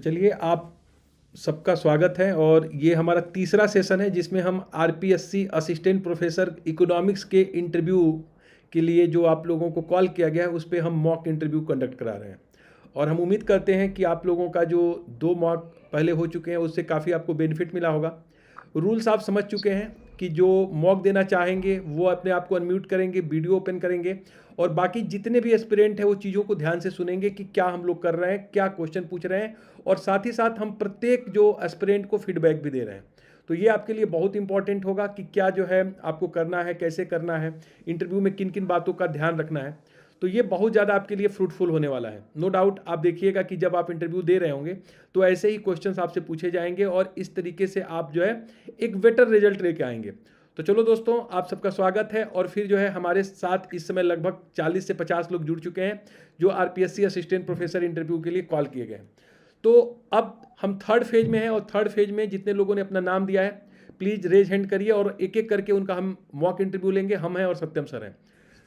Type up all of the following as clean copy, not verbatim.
चलिए, आप सबका स्वागत है और ये हमारा तीसरा सेशन है जिसमें हम आरपीएससी असिस्टेंट प्रोफेसर इकोनॉमिक्स के इंटरव्यू के लिए जो आप लोगों को कॉल किया गया है उस पे हम मॉक इंटरव्यू कंडक्ट करा रहे हैं। और हम उम्मीद करते हैं कि आप लोगों का जो 2 मॉक पहले हो चुके हैं उससे काफ़ी आपको बेनिफिट मिला होगा। रूल्स आप समझ चुके हैं कि जो मॉक देना चाहेंगे वो अपने आप को अनम्यूट करेंगे, वीडियो ओपन करेंगे और बाकी जितने भी एस्पिरेंट हैं वो चीज़ों को ध्यान से सुनेंगे कि क्या हम लोग कर रहे हैं, क्या क्वेश्चन पूछ रहे हैं और साथ ही साथ हम प्रत्येक जो एस्पिरेंट को फीडबैक भी दे रहे हैं। तो ये आपके लिए बहुत इंपॉर्टेंट होगा कि क्या जो है आपको करना है, कैसे करना है, इंटरव्यू में किन किन बातों का ध्यान रखना है। तो ये बहुत ज़्यादा आपके लिए फ्रूटफुल होने वाला है। नो डाउट आप देखिएगा कि जब आप इंटरव्यू दे रहे होंगे तो ऐसे ही क्वेश्चंस आपसे पूछे जाएंगे और इस तरीके से आप जो है एक बेटर रिजल्ट लेके आएंगे। तो चलो दोस्तों, आप सबका स्वागत है। और फिर जो है हमारे साथ इस समय लगभग 40 से 50 लोग जुड़ चुके हैं जो आरपीएससी असिस्टेंट प्रोफेसर इंटरव्यू के लिए कॉल किए गए हैं। तो अब हम थर्ड फेज में हैं और थर्ड फेज में जितने लोगों ने अपना नाम दिया है प्लीज़ रेज हैंड करिए और एक एक करके उनका हम मॉक इंटरव्यू लेंगे। हम हैं और सत्यम सर हैं।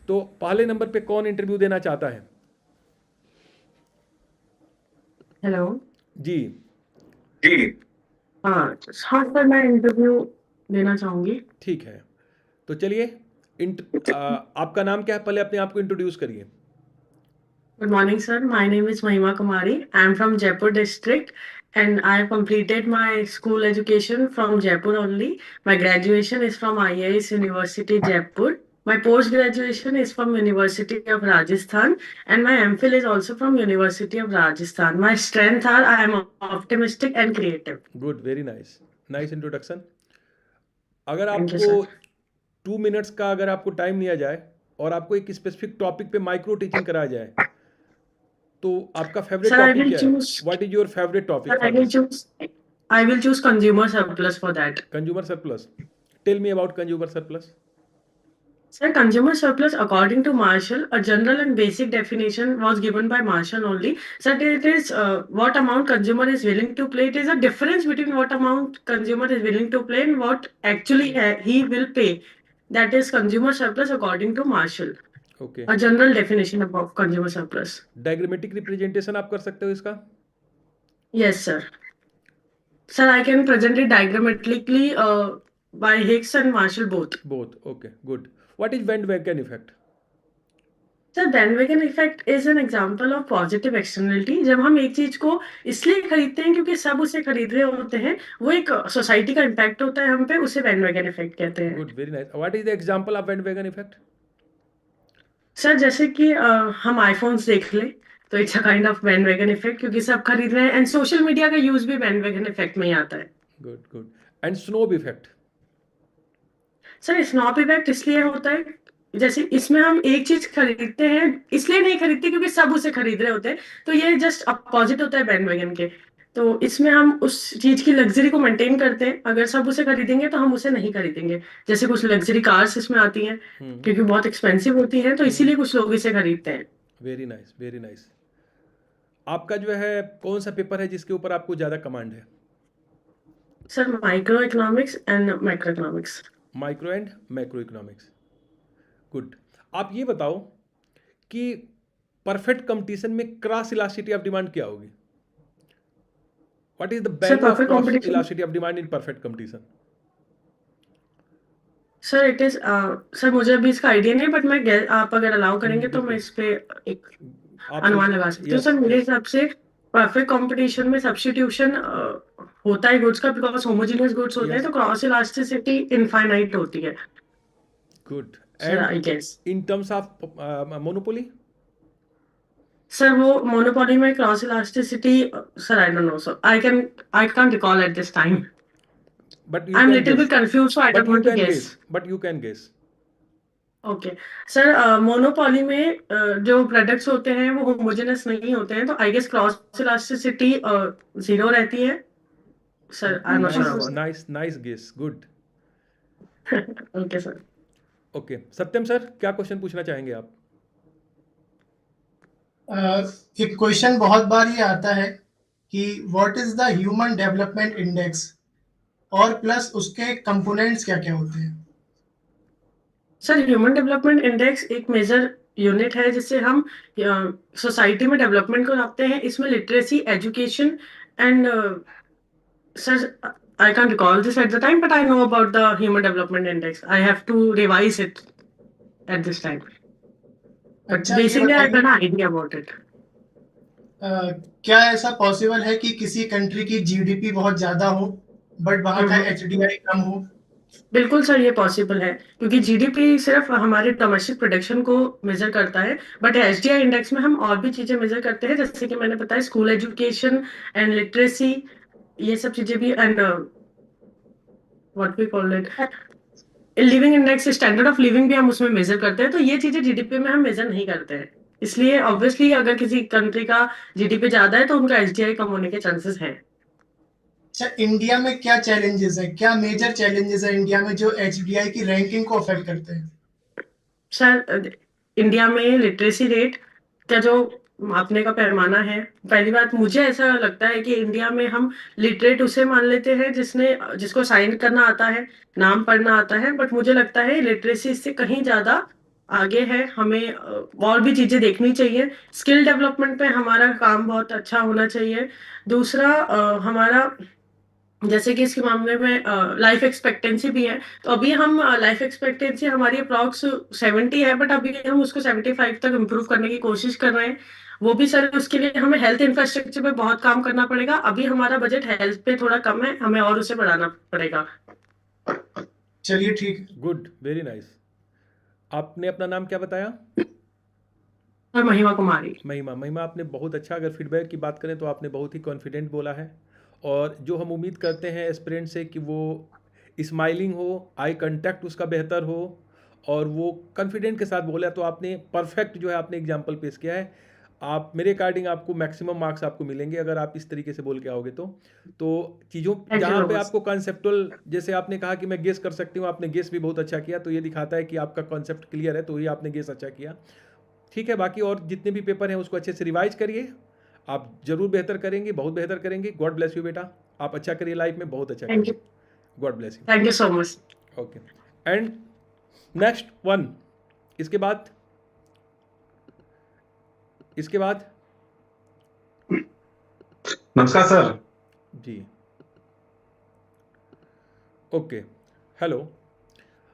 तो पहले नंबर पे कौन इंटरव्यू देना चाहता है? हेलो। जी। जी। हाँ। हाँ सर, मैं इंटरव्यू देना चाहूँगी। ठीक है, तो चलिए आपका नाम क्या है? पहले अपने आप को इंट्रोड्यूस करिए। Good morning, sir. My name is Mahima Kumari. I am from Jaipur district and I have completed my school education from Jaipur only. My graduation is from IIS University Jaipur. My post graduation is from University of Rajasthan and my MPhil is also from University of Rajasthan. My strength are I am optimistic and creative. Good, very nice, nice introduction. अगर Thank you, आपको sir. 2 minutes का अगर आपको time लिया जाए और आपको एक स्पेसिफिक टॉपिक पे माइक्रो टीचिंग कराया जाए तो आपका favourite Sir, I topic will क्या है? choose. What is your favourite topic Sir, for दिस? I will choose consumer surplus for that. Consumer surplus. Tell me about consumer surplus. Sir, consumer surplus, according to Marshall, a general and basic definition was given by Marshall only. Sir, it is what amount consumer is willing to pay. It is a difference between what amount consumer is willing to pay and what actually he will pay. That is consumer surplus according to Marshall. Okay, A general definition of consumer surplus. Diagrammatic representation आप कर सकते हो इसका? Yes, sir. Sir, I can present it diagrammatically by Hicks and Marshall both. Both, okay, good. What is band wagon effect? Sir bandwagon effect is an example of positive externality. जब हम एक चीज को इसलिए खरीदते हैं क्योंकि सब उसे खरीद रहे होते हैं, वो एक सोसाइटी का इम्पैक्ट होता है हम पे, उसे बैंडवैगन इफेक्ट कहते हैं। Good, very nice. What is the example of bandwagon effect? Sir जैसे कि हम आईफोन्स देख लें तो it's a kind of bandwagon effect क्योंकि सब खरीद रहे हैं एंड सोशल मीडिया का यूज भी बैंडवैगन इफेक्ट में ही आता है। Good, good. And snob effect? Sir snob effect इसलिए होता है, जैसे इसमें हम एक चीज खरीदते हैं, इसलिए नहीं खरीदते क्योंकि सब उसे खरीद रहे होते हैं, तो ये जस्ट अपोजिट होता है बैंडवैगन के। तो इसमें हम उस चीज की लग्जरी को मेंटेन करते हैं, अगर सब उसे खरीदेंगे तो हम उसे नहीं खरीदेंगे। जैसे कुछ लग्जरी कार्स इसमें आती हैं हम्म, क्योंकि बहुत एक्सपेंसिव होती हैं, तो हम्म। इसीलिए कुछ लोग इसे खरीदते हैं। Very nice, very nice. आपका जो है कौन सा पेपर है जिसके ऊपर आपको ज़्यादा कमांड है? Sir micro economics and macro economics. Micro and macro economics. Good. आप ये बताओ कि परफेक्ट कंपटीशन में क्रॉस इलास्टिसिटी ऑफ डिमांड क्या होगी? What is the sir value of perfect cross competition. Elasticity of demand in perfect competition? Sir it is sir मुझे अभी इसका आइडिया नहीं, बट आप अगर अलाउ करेंगे तो मैं बिल्कुल। इस पे एक आप अनुमान सोचिए। लगा सकती हूँ। सर यस, मेरे यस। हिसाब से परफेक्ट कंपटीशन में सब्स्टिट्यूशन होता है गुड्स का, बिकॉज होमोजेनियस गुड्स होते हैं यस, तो क्रॉस इलास्टिसिटी इनफाइनाइट होती है। Good. Sir and I guess. In terms of monopoly? Sir वो मोनोपोली में cross elasticity, sir I don't know, sir I can recall at this time. But you I am can little guess. Bit confuse, so I but don't you want to can guess. Guess. But you can guess. Okay. Sir monopoly में जो products होते हैं वो homogeneous नहीं होते हैं, तो I guess cross elasticity zero रहती है। Sir I am not sure nice, about nice, nice guess, good. That. Okay sir. Okay, Satyam sir क्या क्वेश्चन पूछना चाहेंगे आप? अ, एक क्वेश्चन बहुत बार ये आता है कि what is the human development index और प्लस उसके कंपोनेंट्स क्या क्या होते हैं। सर ह्यूमन डेवलपमेंट इंडेक्स एक मेजर यूनिट है जिससे हम सोसाइटी में डेवलपमेंट को नापते हैं। इसमें literacy, education And sir, I can't recall this at the time, but I know about the Human Development Index. I have to revise it at this time. But अच्छा, ये basically, I have बताइए, an idea about it. क्या ऐसा possible है कि किसी country की GDP बहुत ज्यादा हो बट वहाँ का एचडीआई कम हो? बिल्कुल सर, ये पॉसिबल है क्योंकि जीडीपी सिर्फ हमारे डोमेस्टिक प्रोडक्शन को मेजर करता है, बट एचडीआई इंडेक्स में हम और भी चीजें मेजर करते हैं, जैसे कि मैंने बताया स्कूल एजुकेशन एंड लिटरेसी, ये सब चीजें भी, and what we call it living index, standard of living भी हम उसमें मेजर करते हैं। तो ये चीजें जीडीपी में हम मेजर नहीं करते हैं, इसलिए ऑब्वियसली अगर किसी कंट्री का जीडीपी ज्यादा है तो उनका एचडीआई कम होने के चांसेस हैं। अच्छा, इंडिया में क्या चैलेंजेस है, क्या मेजर चैलेंजेस है इंडिया में जो एचडीआई की रैंकिंग को अफेक्ट करते हैं? सर, इंडिया में लिटरेसी रेट का जो मापने का पैमाना है, पहली बात मुझे ऐसा लगता है कि इंडिया में हम लिटरेट उसे मान लेते हैं जिसको साइन करना आता है, नाम पढ़ना आता है, बट मुझे लगता है लिटरेसी इससे कहीं ज्यादा आगे है। हमें और भी चीजें देखनी चाहिए, स्किल डेवलपमेंट पे हमारा काम बहुत अच्छा होना चाहिए। दूसरा हमारा, जैसे कि इसके मामले में लाइफ एक्सपेक्टेंसी भी है, तो अभी हम लाइफ एक्सपेक्टेंसी हमारी अप्रॉक्स 70 है, बट अभी हम उसको 75 तक इम्प्रूव करने की कोशिश कर रहे हैं। वो भी सर, उसके लिए हमें हेल्थ इंफ्रास्ट्रक्चर पे बहुत काम करना पड़ेगा। अभी हमारा बजट हेल्थ पे थोड़ा कम है, हमें और उसे बढ़ाना पड़ेगा। चलिए, ठीक है। Good, very nice. आपने अपना नाम क्या बताया? और महिमा कुमारी। महिमा, आपने बहुत अच्छा, अगर फीडबैक की बात करें तो आपने बहुत ही कॉन्फिडेंट बोला है, और जो हम उम्मीद करते हैं एस्पिरेंट से कि वो स्माइलिंग हो, आई कांटेक्ट उसका बेहतर हो, और वो कॉन्फिडेंट के साथ बोला, तो आपने परफेक्ट जो है आपने एग्जांपल पेश किया है। आप, मेरे अकॉर्डिंग आपको मैक्सिमम मार्क्स आपको मिलेंगे अगर आप इस तरीके से बोल के आओगे तो चीज़ों Thank you जहाँ so पे much. आपको कॉन्सेप्टुअल, जैसे आपने कहा कि मैं गेस कर सकती हूँ, आपने गेस भी बहुत अच्छा किया, तो ये दिखाता है कि आपका कॉन्सेप्ट क्लियर है, तो ये आपने गेस अच्छा किया। ठीक है, बाकी और जितने भी पेपर हैं उसको अच्छे से रिवाइज करिए, आप जरूर बेहतर करेंगे, बहुत बेहतर करेंगे। गॉड ब्लेस यू बेटा, आप अच्छा करिए लाइफ में, बहुत अच्छा Thank करिए। you. God bless you. Thank you so much. Okay, and next one, इसके बाद नमस्कार सर। जी, ओके, हेलो,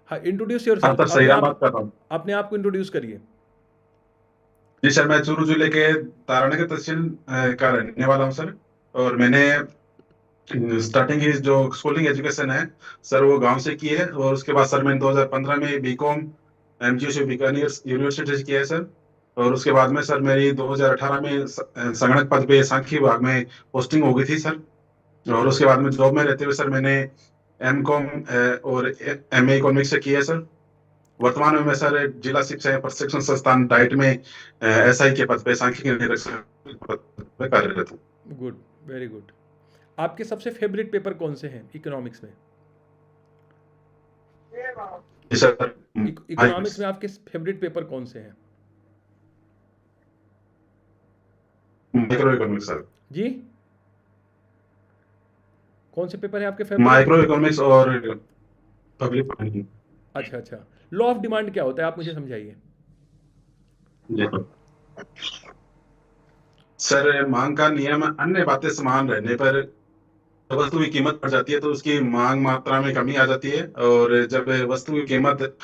हाँ, इंट्रोड्यूस योर हाँ सेल्फ, सर, सही बात कर रहा हूँ। अपने आप को इंट्रोड्यूस करिए। जी सर, मैं चूरू जिले के तारानगर तहसील का रहने वाला हूँ सर। और मैंने स्टार्टिंग की जो स्कूलिंग एजुकेशन है सर वो गांव से की है, और उसके बाद सर मैंने 2015 में बीकॉम एमजीयू बीकानेर यूनिवर्सिटी से किया है सर। और उसके बाद में सर मेरी 2018 में संगणक पद पे सांख्यिकी विभाग में पोस्टिंग हो गई थी सर। और उसके बाद में जॉब में रहते हुए सर मैंने एमकॉम और एमए इकोनॉमिक्स से किया है सर। वर्तमान में मैं सर जिला शिक्षा एवं प्रशिक्षण संस्थान डाइट में एसआई के पद पे सांख्यिकी निरीक्षक पद पे कार्यरत हूँ। Good, very good. आपके सबसे फेवरेट पेपर कौन से हैं इकोनॉमिक्स में? जी सर, इकोनॉमिक्स में आपके फेवरेट पेपर कौन से हैं? Micro economics sir. जी, कौन से पेपर है आपके फेवरेट? माइक्रो इकोनॉमिक्स और पब्लिक प्लानिंग। अच्छा, लॉ ऑफ डिमांड क्या होता है, आप मुझे समझाइए। जी सर, मांग का नियम, अन्य बातें समान रहने पर जब वस्तु की कीमत बढ़ जाती है तो उसकी मांग मात्रा में कमी आ जाती है, और जब वस्तु की कीमत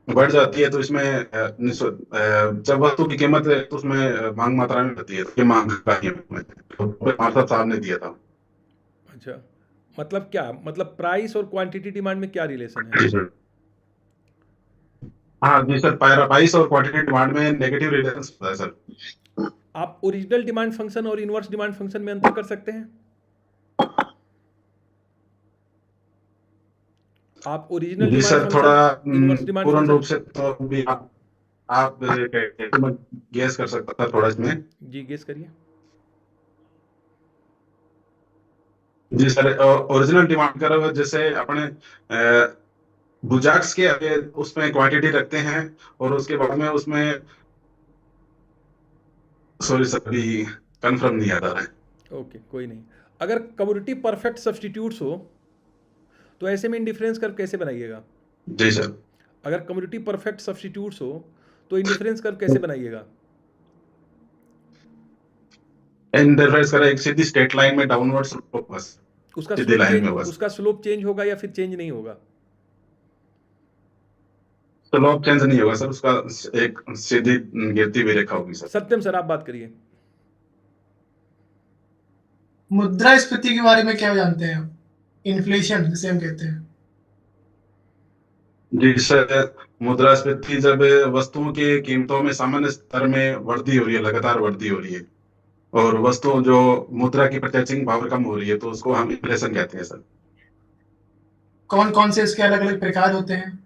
बढ़ जाती है तो इसमें जब वस्तु की कीमत है तो उसमें मांग मात्रा में बढ़ती है, तो ये मांग का नियम है, तो मार्शल साहब ने दिया था। अच्छा, मतलब क्या, मतलब प्राइस और क्वांटिटी डिमांड में क्या रिलेशन है? जी सर। हाँ जी सर, प्राइस और क्वांटिटी डिमांड में नेगेटिव रिलेशन होता है सर। आप ओरिजिनल डिमांड फंक्शन और इनवर्स डिमांड फंक्शन में अंतर कर सकते हैं? आप ओरिजिनल जी डिमांड सर, थोड़ा फंक्शन, इनवर्स डिमांड पूर्ण रूप फंक्शन, से तो भी आप गेस कर सकता था थोड़ा इसमें। जी गेस करिए। जी सर, ओरिजिनल डिमांड करो जैसे अपने बुजाक्स के आगे उसमें क्वांटिटी रखते हैं, और उसके बाद में उसमें, सॉरी सर अभी कंफर्म नहीं आता है। ओके, कोई नहीं। अगर कम्युनिटी परफेक्ट सब्स्टिट्यूट्स हो तो ऐसे में इंडिफरेंस कर्व कैसे बनाइएगा? जी सर। अगर कम्युनिटी परफेक्ट सब्स्टिट्यूट्स हो तो इंडिफरेंस कर्व कैसे बनाइएगा? इंटरफेस करें एक सीधी स्ट्रेट लाइन में डाउनवर्ड स्लोप बस, उसका सीधी स्लोप लाइन चेंज में बस। उसका स्लोप चेंज होगा या फिर चेंज नहीं होगा? स्लोप चेंज नहीं होगा सर, उसका एक सीधी गिरती हुई रेखा होगी सर। सत्यम सर, आप बात करिए। मुद्रास्फीति के बारे में क्या जानते हैं आप? इन्फ्लेशन जिसे हम कहते हैं। जी सर, मुद्रास्फीति जब वस्तुओं की कीमतों में सामान्य स्तर में वृद्धि हो रही है, लगातार वृद्धि हो रही है, और वस्तुओं जो मुद्रा की परचेसिंग पावर कम हो रही है, तो उसको हम इन्फ्लेशन कहते हैं सर। कौन कौन से इसके अलग अलग प्रकार होते हैं?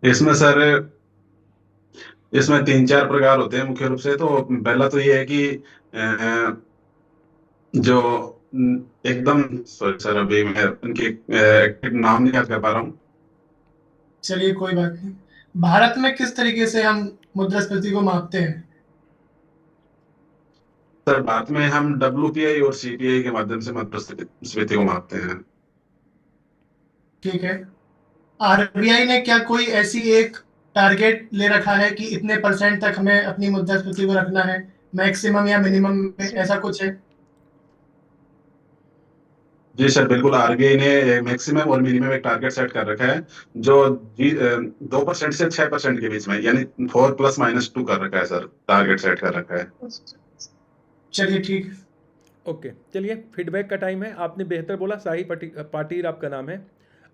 इसमें सर, इसमें 3-4 प्रकार होते हैं मुख्य रूप से। तो पहला तो ये है कि जो एकदम, सॉरी सर, अभी मैं उनके नाम नहीं याद कर पा रहा हूँ। चलिए कोई बात नहीं। भारत में किस तरीके से हम मुद्रास्फीति को मापते हैं? सर भारत में हम WPI और CPI के माध्यम से मुद्रास्फीति को मापते हैं। ठीक है। आरबीआई ने क्या कोई ऐसी एक टारगेट ले रखा है कि इतने % तक हमें अपनी मुद्रास्फीति को रखना है, मैक्सिमम या मिनिमम में, ऐसा कुछ है? जी सर, बिल्कुल। RBI ने मैक्सिमम और मिनिमम एक टारगेट सेट कर रखा है, जो 2% से 6% के बीच में, यानी 4 ± 2 कर रखा है सर, टारगेट सेट कर रखा है। चलिए ठीक है। ओके, चलिए फीडबैक का टाइम है। आपने बेहतर बोला। साही पाटिल आपका नाम है।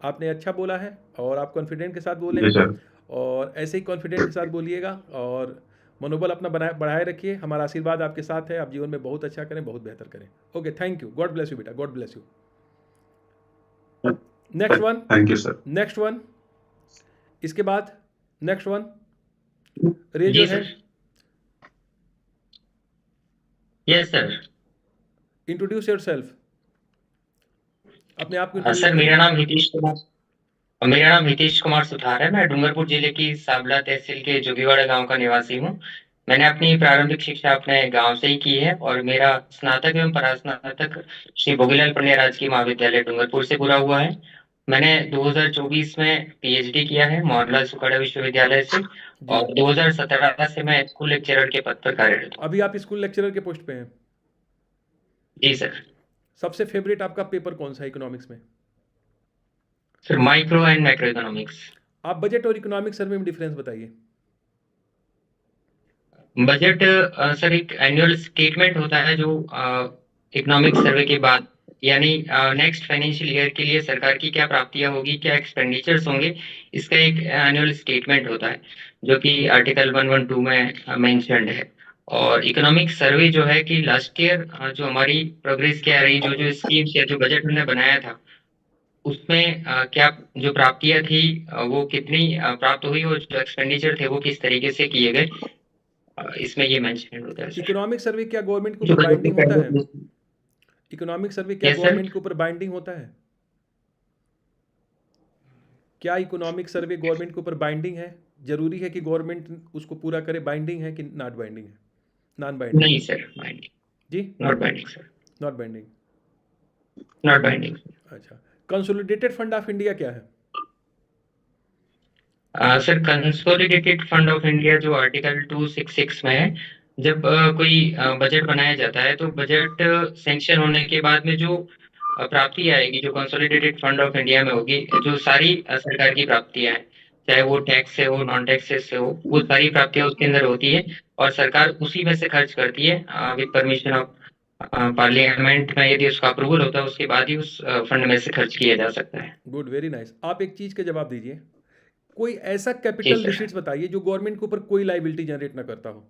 आपने अच्छा बोला है और आप कॉन्फिडेंट के साथ बोले जी हैं, सर। और ऐसे ही कॉन्फिडेंट के साथ बोलिएगा और मनोबल अपना बढ़ाए रखिए। हमारा आशीर्वाद आपके साथ है। आप जीवन में बहुत अच्छा करें, बहुत बेहतर करें। Okay, thank you. God bless you बेटा, God bless you. Next one, thank you sir. Next one, इसके बाद नेक्स्ट वन, रेज जी your sir. Hand, yes sir. Introduce yourself. अपने आप को सर इंट्रोड्यूस मेरा करिए। नाम हितेश कुमार सुथार है। मैं डूंगरपुर जिले की साबला तहसील के जोगीवाड़ा गांव का निवासी हूं। मैंने अपनी प्रारंभिक शिक्षा अपने गांव से ही की है और मेरा स्नातक एवं परास्नातक श्री भोगीलाल पंड्या राजकीय महाविद्यालय डूंगरपुर से पूरा हुआ है। मैंने 2024 में PhD किया है मोहनलाल सुखाड़ा विश्वविद्यालय से, और 2017 से मैं स्कूल लेक्चरर के पद पर कार्यरत हूँ। अभी आप स्कूल लेक्चरर के पोस्ट पे हैं। जी सर। सबसे फेवरेट आपका पेपर कौन सा है इकोनॉमिक्स में? Sir micro and macro economics. आप बजट और इकोनॉमिक सर्वे में डिफरेंस बताइए। बजट सर एक एनुअल स्टेटमेंट होता है जो इकोनॉमिक सर्वे के बाद, यानी नेक्स्ट फाइनेंशियल ईयर के लिए सरकार की क्या प्राप्तियां होगी, क्या एक्सपेंडिचर्स होंगे, इसका एक एनुअल स्टेटमेंट होता है जो कि आर्टिकल 112 में मेंशन्ड है। और इकोनॉमिक सर्वे जो है कि लास्ट ईयर जो हमारी प्रोग्रेस क्या रही, जो जो स्कीम्स या जो बजट हमने बनाया था उसमें क्या जो प्राप्तियां थी वो कितनी प्राप्त हुई, और जो एक्सपेंडिचर थे वो किस तरीके से किए गए, इसमें ये मेंशन होता है सर। इकोनॉमिक सर्वे क्या गवर्नमेंट के जो ऊपर बजट बाइंडिंग में होता है? पहले- इकोनॉमिक सर्वे क्या Yes, sir. गवर्नमेंट के ऊपर बाइंडिंग होता है? क्या इकोनॉमिक सर्वे गवर्नमेंट के ऊपर बाइंडिंग है? जरूरी है कि गवर्नमेंट उसको पूरा करे? बाइंडिंग है कि नॉट बाइंडिंग है? Non binding? नहीं सर, बाइंडिंग जी, not binding sir, not binding. Not binding. अच्छा, कंसोलिडेटेड फंड ऑफ इंडिया क्या है? Sir consolidated fund of India जो आर्टिकल 266 में है, जब कोई बजट बनाया जाता है तो बजट सैंक्शन होने के बाद में जो प्राप्ति आएगी जो कंसोलिडेटेड फंड ऑफ इंडिया में होगी, जो सारी सरकार की प्राप्तियां हैं, चाहे वो टैक्स से हो, नॉन टैक्सेस से हो, वो सारी प्राप्तियां उसके अंदर होती है और सरकार उसी में से खर्च करती है विद परमिशन ऑफ पार्लियामेंट में। यदि उसका अप्रूवल होता है उसके बाद ही उस फंड में से खर्च किया जा सकता है। Good, very nice. आप एक चीज का जवाब दीजिए। कोई ऐसा जी कैपिटल सर। रिसीट्स बताइए जो गवर्नमेंट के ऊपर कोई लाइबिलिटी जनरेट ना करता हो।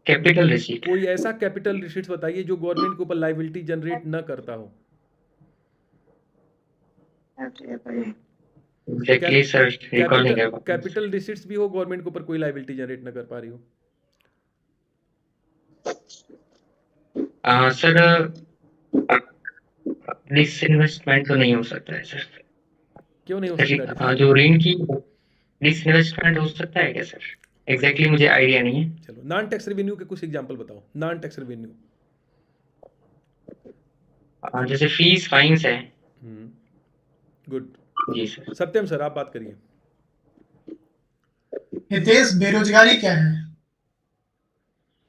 Capital receipt. कोई ऐसा कैपिटल रिसीट्स बताइए जो गवर्नमेंट के ऊपर लाइबिलिटी जनरेट न करता हो। एग्जैक्टली सर, रिकॉल नहीं कर पाता। कैपिटल रिसीट्स भी हो गवर्नमेंट के ऊपर कोई लाइबिलिटी जनरेट न कर पा रही हो। सर डिसइन्वेस्टमेंट तो नहीं हो सकता है सर। क्यों नहीं हो सकता? जो ऋण की डिसइन्वेस्टमेंट हो सकता है क्या सर? एग्जैक्टली मुझे आइडिया नहीं है। चलो, नॉन टैक्स रेवेन्यू के कुछ एग्जांपल बताओ। नॉन टैक्स रेवेन्यू जैसे फीस फाइन्स है। गुड। जी सर। सत्यम सर, आप बात करिए। हितेश, बेरोजगारी क्या है?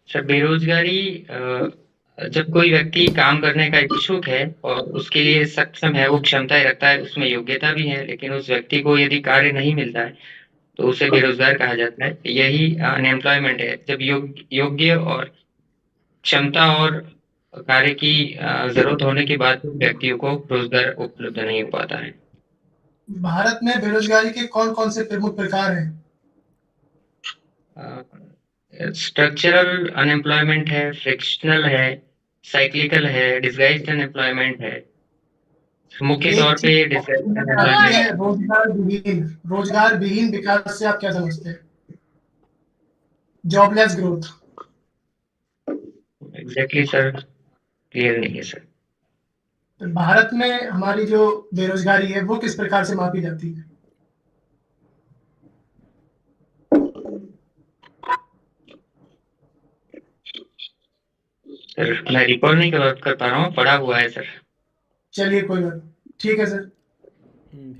सर बेरोजगारी जब कोई व्यक्ति काम करने का इच्छुक है और उसके लिए सक्षम है, वो क्षमताएं रखता है, उसमें योग्यता भी है, लेकिन उस व्यक्ति को यदि कार्य नहीं मिलता है तो उसे बेरोजगार कहा जाता है। यही अनएम्प्लॉयमेंट है, जब योग्य और क्षमता और कार्य की जरूरत होने के बाद व्यक्तियों को रोजगार उपलब्ध नहीं हो पाता है। भारत में बेरोजगारी के कौन कौन से प्रमुख प्रकार हैं? स्ट्रक्चरल अनएम्प्लॉयमेंट है, फ्रिक्शनल है, साइक्लिकल है, डिसगाइज्ड अनएम्प्लॉयमेंट है। मुख्य एक तौर पे चीज डिसगाइज्ड आती है, अनएम्प्लॉयमेंट। रोजगार विहीन विकास से आप क्या समझते हैं? Jobless growth. Exactly sir, clear नहीं है सर। तो भारत में हमारी जो बेरोजगारी है वो किस प्रकार से मापी जाती है? सर मैं रिकॉल नहीं कर पा रहा हूँ, पढ़ा हुआ है सर। चलिए कोई बात नहीं। ठीक है सर।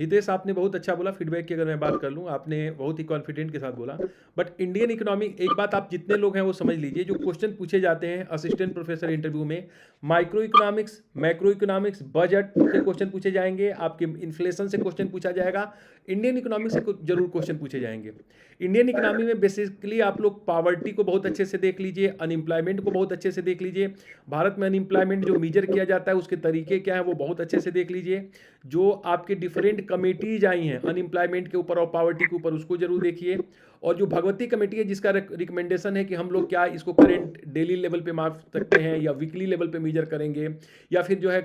हितेश, आपने बहुत अच्छा बोला। फीडबैक की अगर मैं बात कर लूँ, आपने बहुत ही कॉन्फिडेंट के साथ बोला। बट इंडियन इकोनॉमी, एक बात आप जितने लोग हैं वो समझ लीजिए, जो क्वेश्चन पूछे जाते हैं असिस्टेंट प्रोफेसर इंटरव्यू में, micro economics, macro economics, budget से क्वेश्चन पूछे जाएंगे, आपके इन्फ्लेशन से क्वेश्चन पूछा जाएगा, इंडियन इकोनॉमी से जरूर क्वेश्चन पूछे जाएंगे। इंडियन इकोनॉमी में बेसिकली आप लोग पॉवर्टी को बहुत अच्छे से देख लीजिए, अनएम्प्लॉयमेंट को बहुत अच्छे से देख लीजिए, भारत में अनएम्प्लॉयमेंट जो मेजर किया जाता है उसके तरीके क्या हैं वो बहुत अच्छे से देख लीजिए, जो आपके डिफरेंट कमेटीज आई हैं अनएम्प्लॉयमेंट के ऊपर और पॉवर्टी के ऊपर उसको जरूर देखिए, और जो भगवती कमेटी है जिसका रिकमेंडेशन है कि हम लोग क्या इसको करेंट डेली लेवल पे माप सकते हैं या वीकली लेवल पे मेजर करेंगे या फिर जो है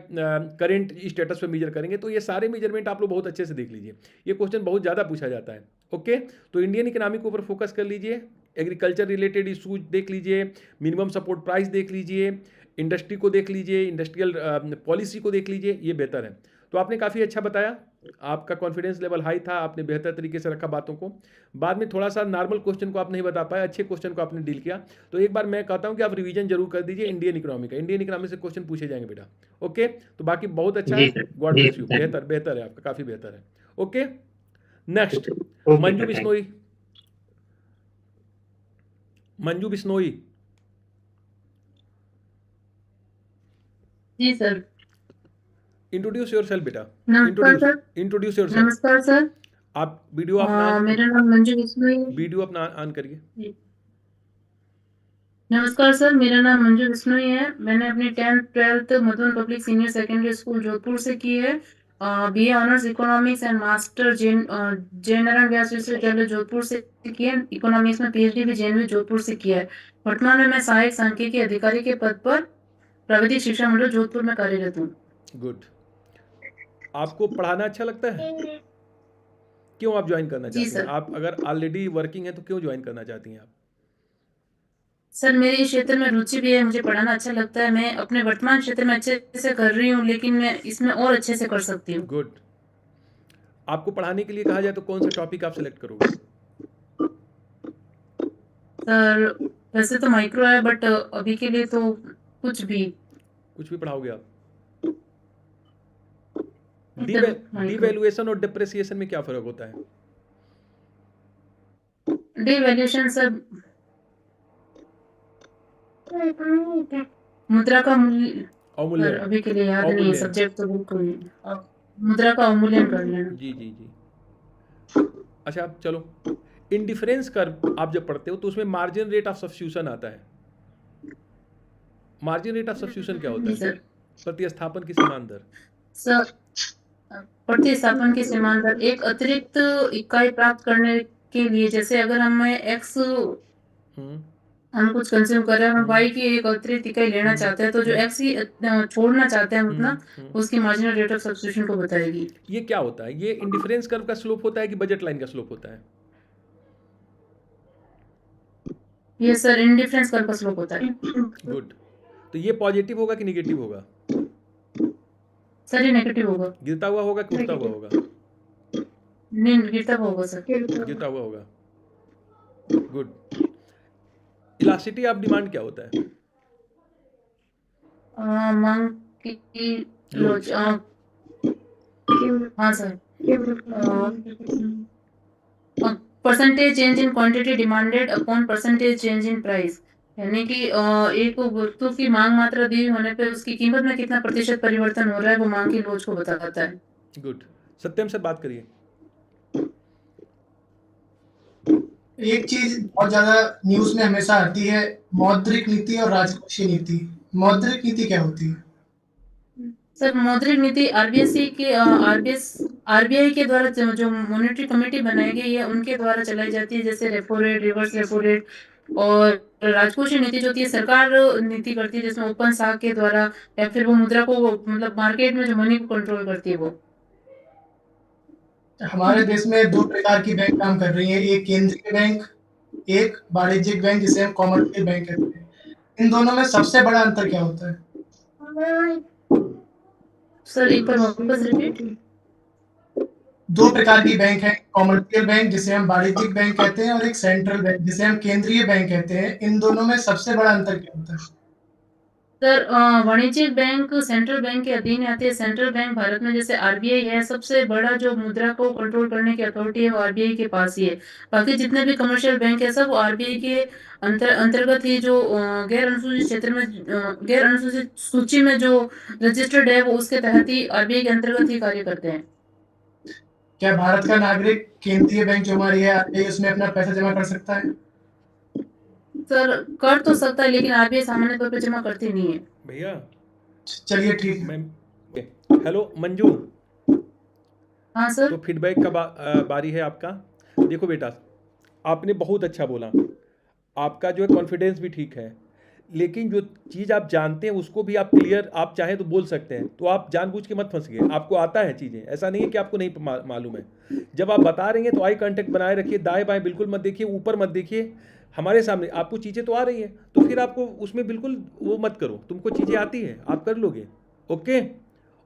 करेंट स्टेटस पे मेजर करेंगे, तो ये सारे मेजरमेंट आप लोग बहुत अच्छे से देख लीजिए। ये क्वेश्चन बहुत ज़्यादा पूछा जाता है। ओके, तो इंडियन इकोनॉमी के ऊपर फोकस कर लीजिए, एग्रीकल्चर रिलेटेड इशूज देख लीजिए, मिनिमम सपोर्ट प्राइस देख लीजिए, इंडस्ट्री को देख लीजिए, इंडस्ट्रियल पॉलिसी को देख लीजिए, ये बेहतर है। तो आपने काफ़ी अच्छा बताया, आपका कॉन्फिडेंस लेवल हाई था, आपने बेहतर तरीके से रखा बातों को। बाद में थोड़ा सा नॉर्मल क्वेश्चन को आप नहीं बता पाए, अच्छे क्वेश्चन को आपने डील किया। तो एक बार मैं कहता हूं कि आप रिवीजन जरूर कर दीजिए इंडियन इकोनॉमी का, इंडियन इकोनॉमी से क्वेश्चन पूछे जाएंगे बेटा। ओके, तो बाकी बहुत अच्छा जी है, सर, गॉड जी ब्लेस यू, सर। बेहतर बेहतर है आपका, काफ़ी बेहतर है। Okay, next okay Manju sir, thank Bishnoi. Manju Bishnoi, ji sir. Introduce yourself बेटा। नमस्कार सर। Introduce yourself. नमस्कार सर। आप वीडियो अपना मेरा नाम मंजू बिश्नोई है। वीडियो अपना ऑन करिए। जी। नमस्कार सर, मेरा नाम मंजू बिश्नोई है। मैंने अपनी 10th 12th Madhuban public senior secondary school Jodhpur से की है। BA honours economics and master Jain Narayan Vyas Vishwavidyalaya Jodhpur से की है। इकोनॉमिक्स में पीएचडी भी जेएनयू जोधपुर से किया है। वर्तमान में मैं सहायक सांख्यिकी अधिकारी के पद पर प्राविधिक शिक्षा मंडल जोधपुर में कार्यरत हूँ। गुड। आपको पढ़ाना अच्छा लगता है? क्यों आप ज्वाइन करना जी चाहती हैं? सर। आप अगर ऑलरेडी वर्किंग है तो क्यों ज्वाइन करना चाहती हैं आप? सर मेरे इस क्षेत्र में रुचि भी है, मुझे पढ़ाना अच्छा लगता है। मैं अपने वर्तमान क्षेत्र में अच्छे से कर रही हूँ, लेकिन मैं इसमें और अच्छे से कर सकती हूँ। गुड। आपको पढ़ाने के लिए कहा जाए तो कौन सा टॉपिक आप सिलेक्ट करोगे? सर वैसे तो माइक्रो है, बट अभी के लिए तो कुछ भी पढ़ाओगे आप? Sir, micro. डिवैल्यूएशन और डिप्रेसिएशन में क्या फर्क होता है? डिवैल्यूएशन सर मुद्रा का मूल्य। सर अवमूल्यन। अभी के लिए याद नहीं है, अवमूल्यन। सब्जेक्ट तो बिल्कुल नहीं। मुद्रा का अवमूल्यन कर लेना। जी जी जी। अच्छा चलो, इंडिफरेंस कर्व आप जब पढ़ते हो तो उसमें मार्जिन रेट ऑफ सब्स्टिट्यूशन आता है। मार्जिन रेट ऑफ सब्स्टिट्यूशन क्या होता जी है? सर। प्रतिस्थापन की समान दर। सर प्रतिस्थापन की समान दर एक अतिरिक्त इकाई प्राप्त करने के लिए, जैसे अगर हमें एक्स हम्म हम कुछ कंज्यूम कर रहे हैं, हम वाई की एक अतिरिक्त इकाई लेना चाहते हैं, तो जो एक्स ही छोड़ना चाहते हैं उतना, उसकी मार्जिनल रेट ऑफ सब्स्टिट्यूशन को बताएगी। ये क्या होता है? ये इंडिफरेंस कर्व का स्लोप होता है कि बजट लाइन का स्लोप होता है? ये सर इंडिफरेंस कर्व का स्लोप होता है। गुड। तो ये पॉजिटिव होगा कि निगेटिव होगा? सर ये नेगेटिव होगा। गिरता हुआ होगा कि उठता हुआ होगा? नहीं, गिरता हुआ होगा सर। गिरता हुआ होगा। गुड। इलास्टिसिटी ऑफ डिमांड क्या होता है? मांग की लोच। हाँ sir. Percentage change in quantity demanded upon percentage change in price, यानी कि एक वस्तु की मांग मात्रा दी होने पे उसकी कीमत में कितना प्रतिशत परिवर्तन हो रहा है वो मांग की लोच को बताता है। गुड। सत्यम सर बात करिए। एक चीज बहुत ज्यादा न्यूज में हमेशा आती है, मौद्रिक नीति और राजकोषीय नीति। मौद्रिक नीति क्या होती है? सर मौद्रिक नीति आरबीआई के द्वारा जो मॉनेटरी कमेटी बनाई गई है उनके द्वारा चलाई जाती है, जैसे repo rate, reverse repo rate. और राजकोषीय नीति जो होती है सरकार नीति करती है, जिसमें ओपन साख के द्वारा या फिर वो मुद्रा को मतलब मार्केट में जो मनी को कंट्रोल करती है वो। हमारे देश में 2 प्रकार की बैंक काम कर रही है, एक केंद्रीय बैंक, एक वाणिज्यिक बैंक जिसे हम कॉमर्शियल बैंक कहते हैं। इन दोनों में सबसे बड़ा अंतर क्या होता है? सर एक बार वापस रिपीट। 2 प्रकार की बैंक है, कॉमर्शियल बैंक जिसे हम वाणिज्यिक बैंक कहते हैं और एक सेंट्रल बैंक जिसे हम केंद्रीय बैंक कहते हैं। इन दोनों में सबसे बड़ा अंतर क्या होता है? सर वाणिज्यिक बैंक सेंट्रल बैंक के अधीन आते हैं। सेंट्रल बैंक भारत में जैसे आरबीआई है, सबसे बड़ा जो मुद्रा को कंट्रोल करने की अथॉरिटी है वो आरबीआई के पास ही है। बाकी जितने भी कमर्शियल बैंक है सब वो आरबीआई के अंतर्गत ही, जो गैर अनुसूचित क्षेत्र में गैर अनुसूचित सूची में जो रजिस्टर्ड है वो उसके तहत ही आरबीआई के अंतर्गत ही कार्य करते हैं। क्या भारत का नागरिक केंद्रीय बैंक जो हमारी है आरबीआई उसमें अपना पैसा जमा कर सकता है? सर कर तो सकता है, लेकिन आरबीआई सामान्य तौर पर जमा करती नहीं है। भैया चलिए ठीक है। मैं हेलो मंजू, हाँ सर। तो फीडबैक का बारी है आपका। देखो बेटा, आपने बहुत अच्छा बोला, आपका जो है कॉन्फिडेंस भी ठीक है, लेकिन जो चीज़ आप जानते हैं उसको भी आप क्लियर, आप चाहें तो बोल सकते हैं। तो आप जानबूझ के मत फंसिए, आपको आता है चीज़ें, ऐसा नहीं है कि आपको नहीं मालूम है। जब आप बता रही हैं तो आई कांटेक्ट बनाए रखिए, दाएं बाएं बिल्कुल मत देखिए, ऊपर मत देखिए, हमारे सामने आपको चीज़ें तो आ रही हैं, तो फिर आपको उसमें बिल्कुल वो मत करो, तुमको चीज़ें आती हैं, आप कर लोगे। ओके,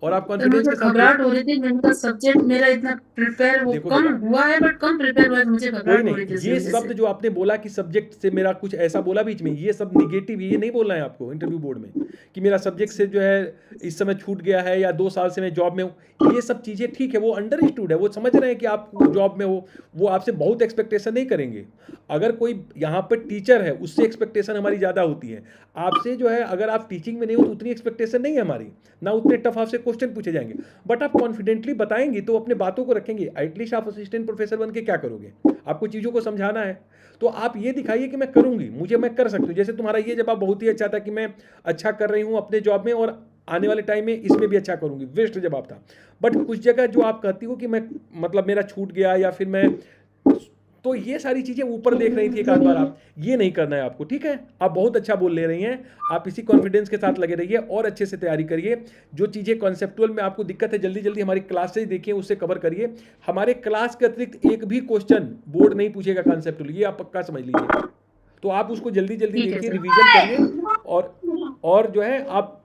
और आप सर कॉन्फिडेंस मुझे के साथ घबराहट हो रही थी, मेरा सब्जेक्ट मेरा इतना प्रिपेयर वो देखो कम बेटा, हुआ है, बट कम प्रिपेयर हुआ है, मुझे कोई घबराहट हो रही थी नहीं, इस ये वजह शब्द से। जो आपने बोला कि सब्जेक्ट से मेरा कुछ ऐसा बोला बीच में, ये सब निगेटिव, ये नहीं बोलना है आपको इंटरव्यू बोर्ड में कि मेरा सब्जेक्ट से जो है इस समय छूट गया है या 2 साल से मैं जॉब में हूँ। ये सब चीज़ें ठीक है, वो अंडरस्टूड है, वो समझ रहे हैं कि आप जॉब में हो, वो आपसे बहुत एक्सपेक्टेशन नहीं करेंगे। अगर कोई यहाँ पर टीचर है उससे एक्सपेक्टेशन हमारी ज़्यादा होती है, आपसे जो है अगर आप टीचिंग में नहीं हो तो उतनी एक्सपेक्टेशन नहीं है हमारी, ना उतने टफ आपसे क्वेश्चन पूछे जाएंगे। बट आप कॉन्फिडेंटली बताएंगे तो अपने बातों को रखेंगे। एटलीस्ट आप असिस्टेंट प्रोफेसर बन के क्या करोगे, आपको चीज़ों को समझाना है, तो आप ये दिखाइए कि मैं करूँगी, मैं कर सकती हूँ। जैसे तुम्हारा ये जवाब बहुत ही अच्छा था कि मैं अच्छा कर रही हूँ अपने जॉब में और आने वाले टाइम में इसमें भी अच्छा करूँगी, वेस्ट जवाब था। बट कुछ जगह जो आप कहती हो कि मैं मतलब मेरा छूट गया या फिर मैं, तो ये सारी चीज़ें ऊपर देख रही थी एक आध बार, आप ये नहीं करना है आपको, ठीक है। आप बहुत अच्छा बोल ले रही हैं, आप इसी कॉन्फिडेंस के साथ लगे रहिए और अच्छे से तैयारी करिए। जो चीज़ें कॉन्सेप्टुअल में आपको दिक्कत है जल्दी जल्दी हमारी क्लास से देखिए, उससे कवर करिए। हमारे क्लास के अतिरिक्त एक भी क्वेश्चन बोर्ड नहीं पूछेगा कॉन्सेप्टुअल, ये आप पक्का समझ लीजिए। तो आप उसको जल्दी जल्दी ठीक है देखिए, सर। रिवीजन करिए और जो है आप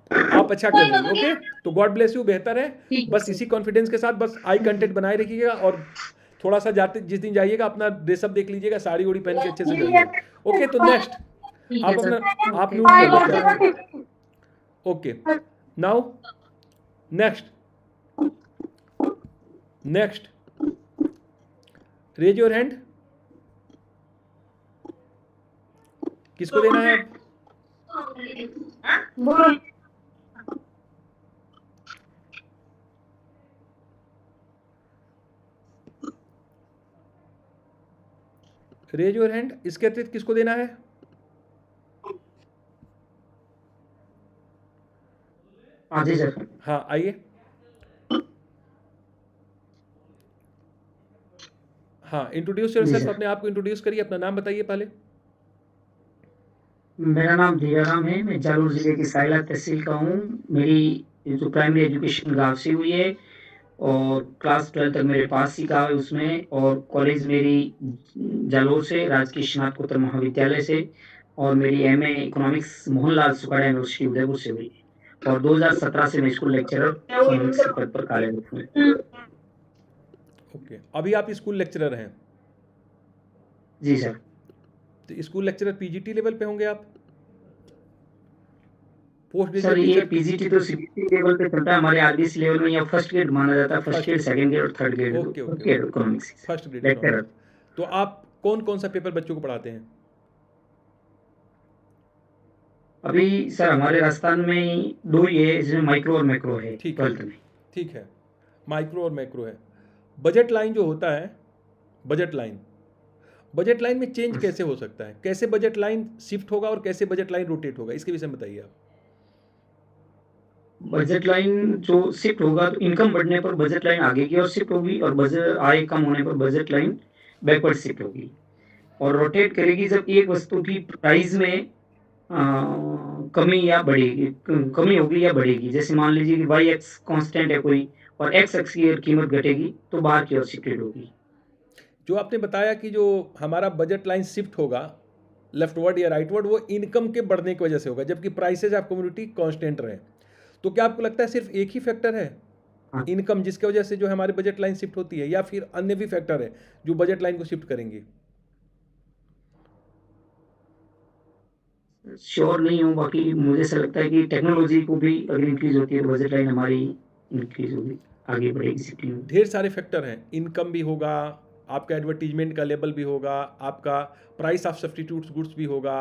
अच्छा कर लेंगे। ओके, तो गॉड ब्लेस यू, बेहतर है। ठीक है बस सर। इसी कॉन्फिडेंस के साथ बस आई कांटेक्ट बनाए रखिएगा और थोड़ा सा जाते जिस दिन जाइएगा अपना ड्रेसअप देख लीजिएगा, साड़ी उड़ी पहन के अच्छे से जाइएगा। ओके, तो नेक्स्ट ठीक आप है सर। अपना आप ओके। म्यूट कर लीजिए। Okay, now next raise your hand. किसको देना है? Raise your hand. इसके अतिरिक्त किसको देना है? जी सर। हाँ आइए। हाँ, इंट्रोड्यूस योरसेल्फ, अपने आप को इंट्रोड्यूस करिए, अपना नाम बताइए पहले। मेरा नाम दीराराम है, मैं जालोर जिले की साइला तहसील का हूँ। मेरी जो प्राइमरी एजुकेशन गाँव से हुई है और क्लास 12 तक मेरे पास ही का है उसमें, और कॉलेज मेरी जालोर से राजकीय स्नातकोत्तर महाविद्यालय से, और मेरी MA economics Mohanlal Sukhadia university Udaipur से हुई है, और 2017 से मैं स्कूल लेक्चरर इकोनॉमिक्स के पद पर कार्यरत हूँ। ओके, अभी आप स्कूल लेक्चरर हैं? जी सर। तो स्कूल लेक्चरर पीजीटी लेवल पे होंगे आप? पोस्ट सर ग्रेजुएट ये टीचर? पीजीटी तो सीबीएसई लेवल पे चलता है, हमारे आरबीएसई लेवल में या फर्स्ट ग्रेड माना जाता है, फर्स्ट ग्रेड, सेकंड ग्रेड और third grade okay okay, economics first grade lecturer. तो आप कौन कौन सा पेपर बच्चों को पढ़ाते हैं? अभी सर हमारे राजस्थान में 2 ही है, इसमें माइक्रो और मैक्रो है ठीक है 12th में। ठीक है, माइक्रो और मैक्रो है। बजट लाइन जो होता है, बजट लाइन में चेंज कैसे हो सकता है? कैसे बजट लाइन शिफ्ट होगा और कैसे बजट लाइन रोटेट होगा, इसके विषय में बताइए आप। बजट लाइन जो शिफ्ट होगा तो इनकम बढ़ने पर बजट लाइन आगे की ओर शिफ्ट होगी और बजट आय कम होने पर बजट लाइन बैकवर्ड शिफ्ट होगी और रोटेट करेगी जब एक वस्तु की प्राइस में कमी या बढ़ेगी, कमी होगी या बढ़ेगी। जैसे मान लीजिए कि वाई एक्स कांस्टेंट है कोई और एक्स एक्स की कीमत घटेगी तो बाहर की ओर शिफ्टेड होगी। जो आपने बताया कि जो हमारा बजट लाइन शिफ्ट होगा लेफ्टवर्ड या राइटवर्ड, वो इनकम के बढ़ने की वजह से होगा, जबकि प्राइसेज ऑफ कम्युनिटी कांस्टेंट रहे। तो क्या आपको लगता है सिर्फ एक ही फैक्टर है हाँ। इनकम जिसकी वजह से जो हमारी बजट लाइन शिफ्ट होती है, या फिर अन्य भी फैक्टर है जो बजट लाइन को शिफ्ट करेंगे? श्योर नहीं हूँ, बाकी मुझे ऐसा लगता है कि टेक्नोलॉजी को भी अगर इंक्रीज होती है तो बजट लाइन हमारी इंक्रीज होगी, आगे बढ़ेगी शिफ्टिंग में। ढेर सारे फैक्टर हैं, इनकम भी होगा, आपका एडवर्टीजमेंट का लेवल भी होगा, आपका प्राइस ऑफ सब्सटीट्यूट्स गुड्स भी होगा,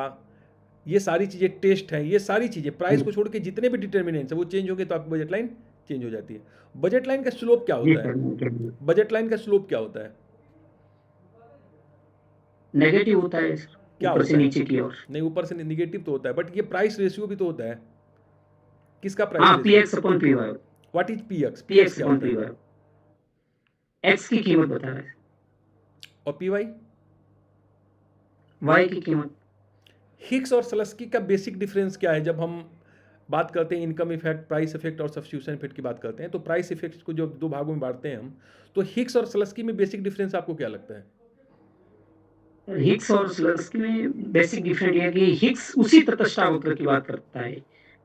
ये सारी चीज़ें टेस्ट हैं, ये सारी चीज़ें प्राइस को छोड़ के जितने भी डिटर्मिनेंट्स हैं वो चेंज होंगे तो आपकी बजट लाइन चेंज हो जाती है। बजट लाइन का स्लोप क्या जी होता है? सर, बजट लाइन का स्लोप क्या होता है? नेगेटिव होता है सर, क्या ऊपर होता से है? नीचे की ओर। नहीं, ऊपर से निगेटिव तो होता है, बट ये प्राइस रेशियो भी तो होता है। किसका प्राइस हाँ, ratio? P x upon p y, what is p x? P x क्या अपॉन होता पी है? वाई, एक्स की कीमत बता रहा है, और पी वाई? वाई की कीमत। हिक्स और सलस्की का बेसिक डिफरेंस क्या है? जब हम बात करते हैं इनकम इफेक्ट, प्राइस इफेक्ट और सब्स्टिट्यूशन इफेक्ट की बात करते हैं, तो प्राइस इफेक्ट को जो दो भागों में बांटते हैं हम, तो हिक्स और सलस्की में बेसिक डिफरेंस आपको क्या लगता है? हिग्स और स्लस्की में बेसिक डिफरेंट ये है कि हिग्स उसी तटस्थ वक्र की बात करता है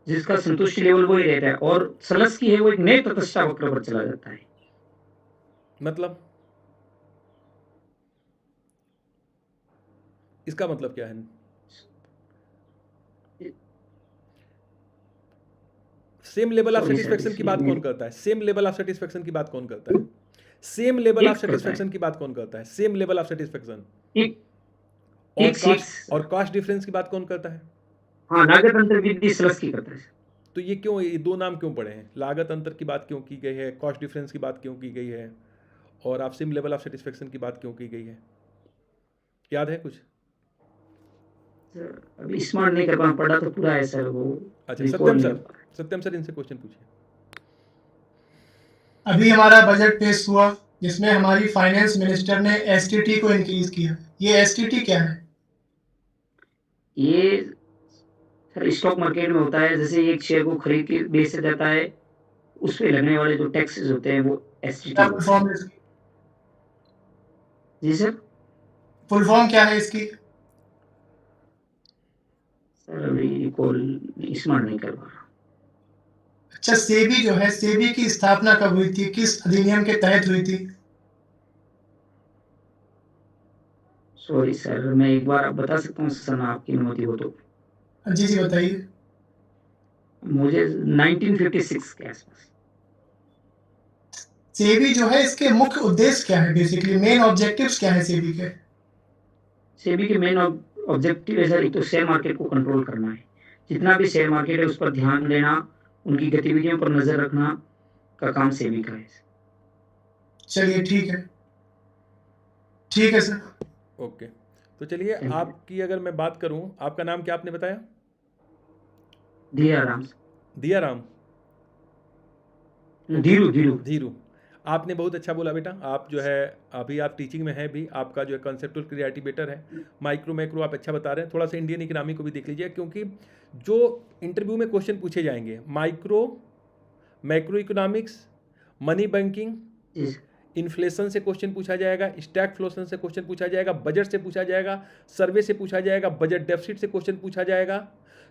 जिसका संतुष्टि लेवल वही रहता है और स्लस्की है वो एक नए तटस्थ वक्र पर चला जाता है। मतलब इसका मतलब क्या है? Same level of Sorry, sir, satisfaction की बात इसमें- कौन करता है? सेम लेवल ऑफ सेटिस्फेक्शन की बात कौन करता है? सेम लेवल ऑफ Higgs करता है। सेटिस्फेक्शन की बात कौन करता है? सेम लेवल ऑफ सेटिस्फेक्शन हिग- और हिग्स- हिग्स। कॉस्ट और कॉस्ट डिफरेंस की बात कौन करता है? हाँ, लागत अंतर वृद्धि स्लस्की करता है। तो ये क्यों, ये दो नाम क्यों पड़े हैं? लागत अंतर की बात क्यों की गई है, कॉस्ट डिफरेंस की बात क्यों की गई है, और आप सेम लेवल ऑफ सेटिस्फेक्शन की बात क्यों की गई है? याद है कुछ? अभी स्मार्ट नहीं कर पाना पड़ा तो पूरा है सर वो। अच्छा, recall सत्यम नहीं सर, कर पा रहा। सत्यम सर इनसे क्वेश्चन पूछिए। अभी हमारा बजट पेश हुआ जिसमें हमारी फाइनेंस मिनिस्टर ने एसटीटी को इंक्रीज किया। ये एसटीटी क्या है? ये सर स्टॉक मार्केट में होता है, जैसे एक शेयर को खरीद के बेचा जाता है उस पे लगने वाले जो टैक्सेस होते हैं वो एसटीटी क्या होते फुल हैं। फॉर्म है इसकी? जी सर, फुल फॉर्म क्या है इसकी? सर अभी रिकॉल स्मार्ट नहीं कर पा रहा। अच्छा, सेबी जो है, सेबी की स्थापना कब हुई थी, किस अधिनियम के तहत हुई थी? सॉरी सर, मैं एक बार आप बता सकता हूँ सर आपकी अनुमति हो तो। जी जी बताइए। मुझे 1956 के आसपास। सेबी जो है, इसके मुख्य उद्देश्य क्या है, बेसिकली मेन ऑब्जेक्टिव्स क्या है सेबी के? सेबी के मेन ऑब्जेक्टिव है सर, एक तो शेयर मार्केट को कंट्रोल करना है, जितना भी शेयर मार्केट है उस पर ध्यान देना, उनकी गतिविधियों पर नजर रखना का काम सेबी का है। चलिए ठीक है, ठीक है सर। ओके, तो चलिए Thank you. आपकी अगर मैं बात करूं, आपका नाम क्या आपने बताया? दिया राम दिया राम? धीरू धीरू। धीरू, आपने बहुत अच्छा बोला बेटा। आप जो है अभी आप टीचिंग में हैं भी, आपका जो है कंसेप्चुअल क्लियरिटी बेटर है। माइक्रो मैक्रो आप अच्छा बता रहे हैं। थोड़ा सा इंडियन इकोनॉमी को भी देख लीजिए, क्योंकि जो इंटरव्यू में क्वेश्चन पूछे जाएंगे micro macro economics, money banking, जी सर। इन्फ्लेशन से क्वेश्चन पूछा जाएगा, स्टैगफ्लेशन से क्वेश्चन पूछा जाएगा, बजट से पूछा जाएगा, सर्वे से पूछा जाएगा, बजट डेफिसिट से क्वेश्चन पूछा जाएगा,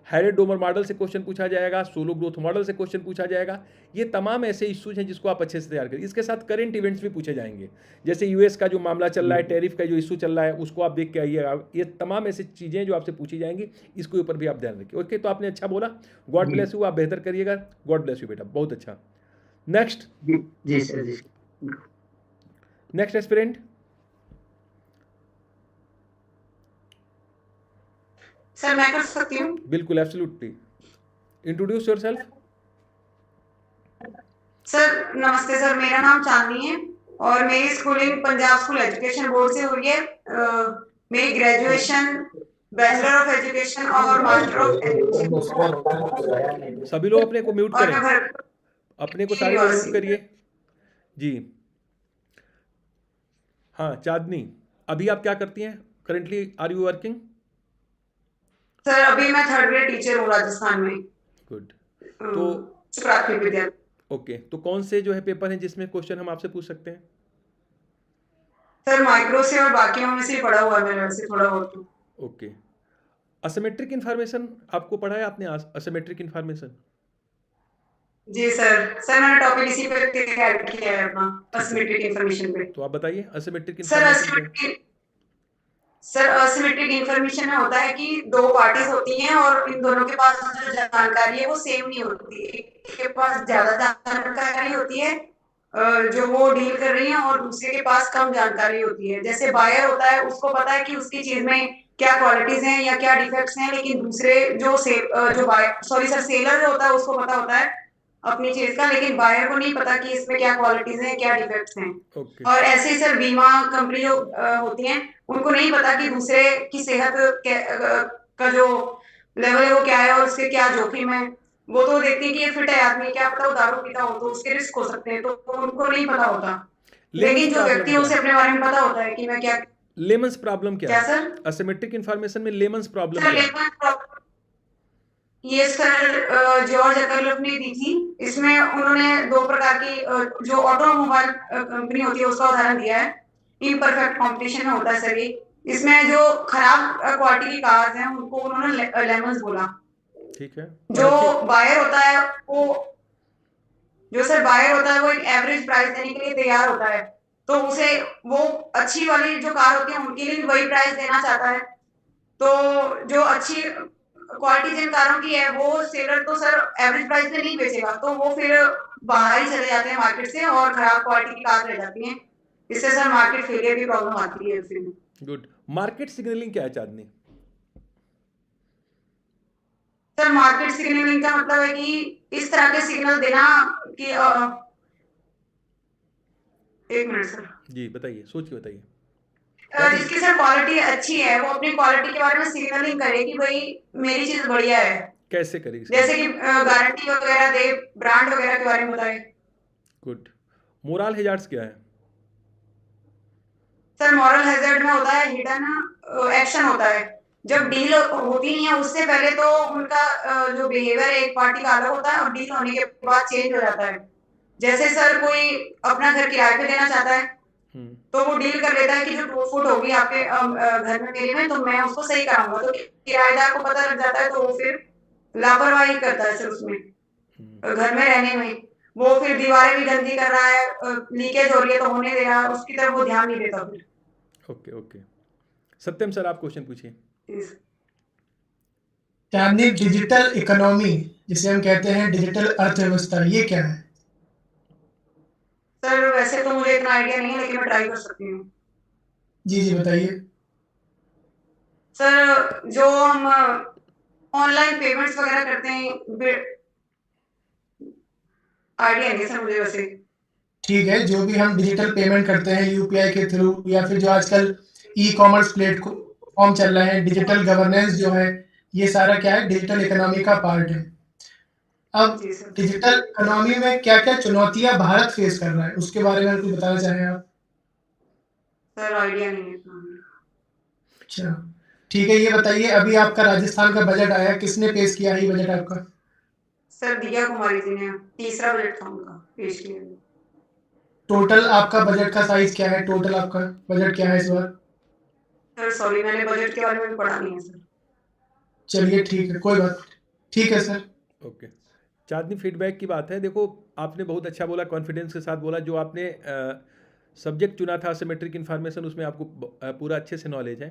हैरेड डोमर मॉडल से क्वेश्चन पूछा जाएगा, सोलो ग्रोथ मॉडल से क्वेश्चन पूछा जाएगा। ये तमाम ऐसे इश्यूज हैं जिसको आप अच्छे से तैयार करें। इसके साथ करंट इवेंट्स भी पूछे जाएंगे, जैसे यूएस का जो मामला चल रहा है, टैरिफ का जो इशू चल रहा है, उसको आप देख के आइएगा। ये तमाम ऐसी चीज़ें जो आपसे पूछी जाएंगी, इसके ऊपर भी आप ध्यान रखिए। ओके, तो आपने अच्छा बोला, गॉड ब्लेस यू, आप बेहतर करिएगा। गॉड ब्लेस यू बेटा, बहुत अच्छा। नेक्स्ट जी सर, जी सर। Next aspirant. सर मैं कर सकती हूँ? बिल्कुल, एब्सोल्युटली। Introduce yourself. सर नमस्ते सर, मेरा नाम चांदनी है और मेरी schooling Punjab school education board से हुई है। मेरी ग्रेजुएशन बैचलर ऑफ एजुकेशन और मास्टर ऑफ एजुकेशन सभी लोग अपने को म्यूट और करें, मैं अपने को सारे लोग म्यूट करिए जी। हाँ चांदनी, अभी आप क्या करती हैं? Currently are you working? Sir अभी मैं थर्ड ग्रेड टीचर हूँ राजस्थान में। गुड। तो प्राथमिक विद्यालय। ओके, तो कौन से जो है पेपर हैं जिसमें क्वेश्चन हम आपसे पूछ सकते हैं? सर माइक्रो से और बाकियों में से पढ़ा हुआ है मैंने वैसे थोड़ा बहुत। ओके, असिमेट्रिक इन्फॉर्मेशन आपको पढ़ा है आपने? Asymmetric information? जी सर मैंने टॉपिक इसी पे तैयार किया है अपना, असिमेट्रिक इन्फॉर्मेशन पे। तो आप बताइए asymmetric sir information. Asymmetric information में होता है कि दो पार्टीज होती हैं और इन दोनों के पास जो जानकारी है वो सेम नहीं होती। एक के पास ज्यादा जानकारी होती है जो वो डील कर रही है और दूसरे के पास कम जानकारी होती है। जैसे बायर होता है उसको पता है कि उसकी चीज में क्या क्वालिटीज हैं या क्या डिफेक्ट्स हैं, लेकिन दूसरे जो सेलर होता है उसको पता होता है अपनी चीज का, लेकिन बायर को नहीं पता कि इसमें क्या क्वालिटीज हैं क्या डिफेक्ट्स हैं। ओके, और ऐसे ही सर बीमा कंपनी जो होती हैं उनको नहीं पता कि दूसरे की सेहत का जो लेवल है वो क्या है और उसके क्या जोखिम है। वो तो देखती है कि ये फिट है आदमी, क्या पता वो दारू पीता हो तो उसके रिस्क हो सकते हैं, तो उनको नहीं पता होता। लेकिन जो व्यक्ति है उसे अपने बारे में पता होता है कि मैं क्या। लेमन्स प्रॉब्लम क्या क्या है? सर? असिमेट्रिक इन्फॉर्मेशन में लेमन्स प्रॉब्लम सर क्या है? लेमन प्रॉब्लम ये सर जॉर्ज अकरलफ ने दी थी। इसमें उन्होंने दो प्रकार की जो ऑटोमोबाइल कंपनी होती है उसका उदाहरण दिया है। इम्परफेक्ट कॉम्पिटिशन में होता है सर ये। इसमें जो खराब क्वालिटी की कार्स हैं उनको उन्होंने लेमन्स बोला। ठीक है। जो बायर होता है वो एक एवरेज प्राइस देने के लिए तैयार होता है, तो उसे वो अच्छी वाली जो कार होती है उनके लिए वही प्राइस देना चाहता है। तो जो अच्छी क्वालिटी जिन कारों की है वो सेलर तो सर एवरेज प्राइस पे नहीं बेचेगा, तो वो फिर बाहर ही चले जाते हैं मार्केट से और खराब क्वालिटी की कार ले जाती हैं। इससे सर मार्केट फेलियर की प्रॉब्लम आती है फिर। गुड। मार्केट सिग्नलिंग क्या है चांदनी? सर मार्केट सिग्नलिंग का मतलब है कि इस तरह के सिग्नल देना कि एक मिनट सर जी बताइए, सोच के बताइए। जिसकी सर क्वालिटी अच्छी है वो अपनी क्वालिटी के बारे में सिग्नलिंग करे कि भाई मेरी चीज बढ़िया है। कैसे करेगी? जैसे कि गारंटी वगैरह दे, ब्रांड वगैरह के बारे में बताए। गुड। मोरल हैजार्ड्स क्या है? सर मॉरल हैजर्ड में होता है हिडन एक्शन होता है। जब डील होती नहीं है उससे पहले तो उनका जो बिहेवियर है एक पार्टी का अलग होता है और डील होने के बाद चेंज हो जाता है। जैसे सर कोई अपना घर किराए पे देना चाहता है तो वो डील कर लेता है कि जो टूट-फूट होगी आपके घर में मेरे में तो मैं उसको सही कराऊंगा, तो किराएदार को पता लग जाता है तो वो फिर लापरवाही करता है सर उसमें घर में रहने में। वो फिर दीवारें भी गंदी कर रहा है, लीकेज हो रही है तो होने दे रहा है, उसकी तरफ वो ध्यान नहीं देता फिर। ओके। सत्यम सर आप क्वेश्चन पूछिए। चांदनी, डिजिटल इकोनॉमी जिसे हम कहते हैं डिजिटल अर्थव्यवस्था, ये क्या है? सर वैसे तो मुझे इतना आइडिया नहीं है लेकिन मैं ट्राई कर सकती हूँ। जी बताइए। सर जो हम ऑनलाइन पेमेंट्स वगैरह करते हैं, आइडिया नहीं सर मुझे वैसे। ठीक है, जो भी हम डिजिटल पेमेंट करते हैं यूपीआई के थ्रू या फिर जो आजकल ई कॉमर्स प्लेटफॉर्म चल रहे हैं, डिजिटल गवर्नेंस जो है, ये सारा क्या है? डिजिटल इकोनॉमी का पार्ट है। अब डिजिटल इकोनॉमी में क्या क्या चुनौतियां भारत फेस कर रहा है उसके बारे में कुछ बताना चाहें आप? सर आइडिया नहीं है। अच्छा ठीक है, ये बताइए अभी आपका राजस्थान का बजट आया, किसने पेश किया है ये बजट आपका? सर दिव्या कुमारी जी ने, तीसरा बजट था उनका पेश किया। टोटल आपका बजट का साइज क्या है? टोटल आपका बजट क्या है इस बार? सर सॉरी मैंने बजट के बारे में पढ़ा नहीं है सर। चलिए ठीक है, कोई बात। ठीक है सर। ओके। चांदनी फीडबैक की बात है। देखो आपने बहुत अच्छा बोला, कॉन्फिडेंस के साथ बोला। जो आपने सब्जेक्ट चुना था सिमेट्रिक इन्फॉर्मेशन, उसमें आपको पूरा अच्छे से नॉलेज है।